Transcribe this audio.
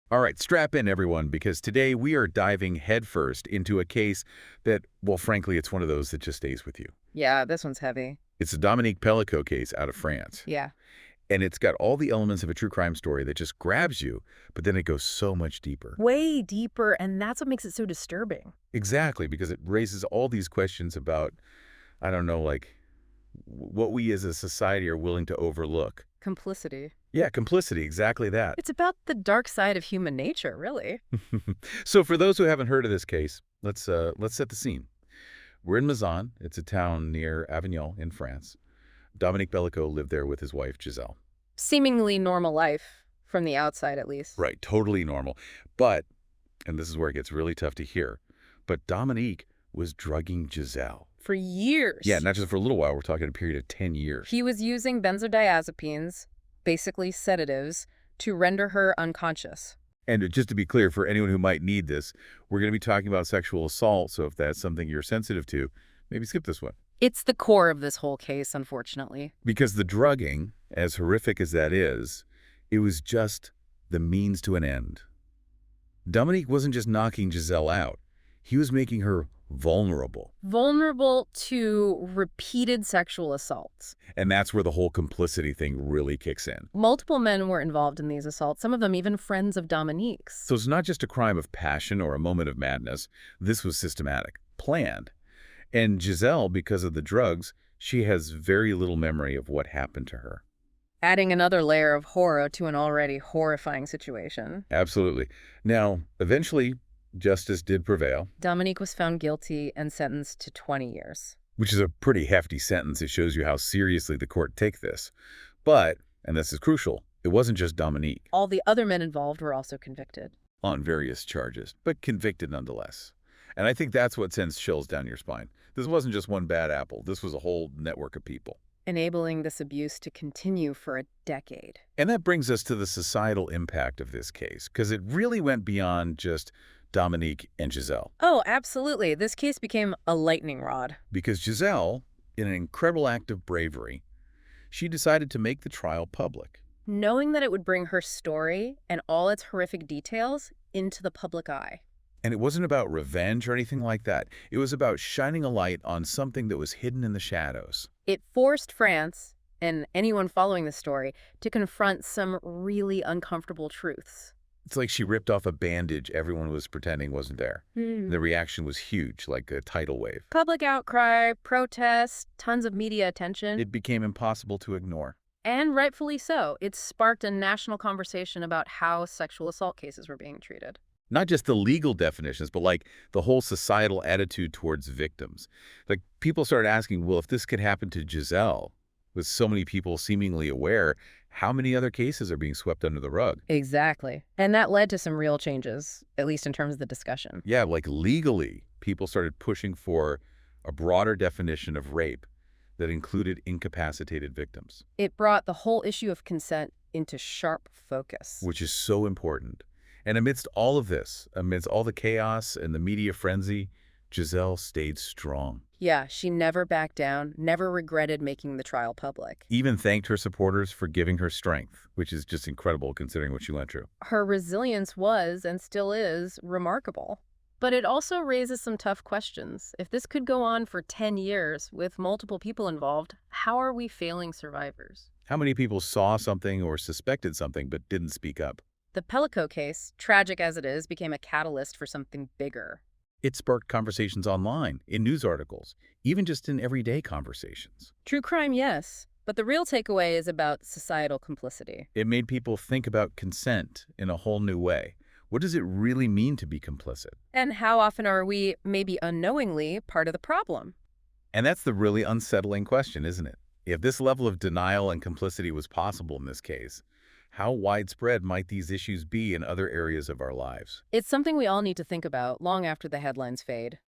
All right, strap in, everyone, because today we are diving headfirst into a case that, well, frankly, it's one of those that just stays with you. Yeah, this one's heavy. It's the Dominique Pelicot case out of France, Yeah. and it's got all the elements of a true crime story that just grabs you, but then it goes so much deeper. Way deeper, and that's what makes it so disturbing. Exactly, because it raises all these questions about, I don't know, like, what we as a society are willing to overlook. Complicity. Yeah, complicity, exactly that. It's about the dark side of human nature, really. So for those who haven't heard of this case, let's set the scene. We're in Mazan. It's a town near Avignon in France. Dominique Pelicot lived there with his wife, Gisèle. Seemingly normal life, from the outside at least. Right, totally normal. But, and this is where it gets really tough to hear, but Dominique was drugging Gisèle. For years. Yeah, not just for a little while. We're talking a period of 10 years. He was using benzodiazepines, basically sedatives, to render her unconscious. And just to be clear, for anyone who might need this, we're going to be talking about sexual assault, so if that's something you're sensitive to, maybe skip this one. It's the core of this whole case, unfortunately. Because the drugging, as horrific as that is, it was just the means to an end. Dominique wasn't just knocking Gisèle out. He was making her vulnerable. Vulnerable to repeated sexual assaults. And that's where the whole complicity thing really kicks in. Multiple men were involved in these assaults, some of them even friends of Dominique's. So it's not just a crime of passion or a moment of madness. This was systematic, planned. And Gisèle, because of the drugs, she has very little memory of what happened to her. Adding another layer of horror to an already horrifying situation. Absolutely. Now, eventually, justice did prevail. Dominique was found guilty and sentenced to 20 years. Which is a pretty hefty sentence. It shows you how seriously the court take this. But, and this is crucial, it wasn't just Dominique. All the other men involved were also convicted. On various charges, but convicted nonetheless. And I think that's what sends chills down your spine. This wasn't just one bad apple. This was a whole network of people. Enabling this abuse to continue for a decade. And that brings us to the societal impact of this case, because it really went beyond just Dominique and Gisèle. Oh, absolutely. This case became a lightning rod. Because Gisèle, in an incredible act of bravery, she decided to make the trial public. Knowing that it would bring her story and all its horrific details into the public eye. And it wasn't about revenge or anything like that. It was about shining a light on something that was hidden in the shadows. It forced France, and anyone following the story, to confront some really uncomfortable truths. It's like she ripped off a bandage everyone was pretending wasn't there. The reaction was huge, like a tidal wave. Public outcry, protests, tons of media attention. It became impossible to ignore. And rightfully so. It sparked a national conversation about how sexual assault cases were being treated. Not just the legal definitions, but like the whole societal attitude towards victims. Like people started asking, well, if this could happen to Gisèle, with so many people seemingly aware, how many other cases are being swept under the rug? Exactly. And that led to some real changes, at least in terms of the discussion. Yeah, like legally, people started pushing for a broader definition of rape that included incapacitated victims. It brought the whole issue of consent into sharp focus. Which is so important. And amidst all of this, amidst all the chaos and the media frenzy, Gisèle stayed strong. Yeah, she never backed down, never regretted making the trial public. Even thanked her supporters for giving her strength, which is just incredible considering what she went through. Her resilience was, and still is, remarkable. But it also raises some tough questions. If this could go on for 10 years with multiple people involved, how are we failing survivors? How many people saw something or suspected something but didn't speak up? The Pelicot case, tragic as it is, became a catalyst for something bigger. It sparked conversations online, in news articles, even just in everyday conversations. True crime, yes. But the real takeaway is about societal complicity. It made people think about consent in a whole new way. What does it really mean to be complicit? And how often are we, maybe unknowingly, part of the problem? And that's the really unsettling question, isn't it? If this level of denial and complicity was possible in this case, how widespread might these issues be in other areas of our lives? It's something we all need to think about long after the headlines fade.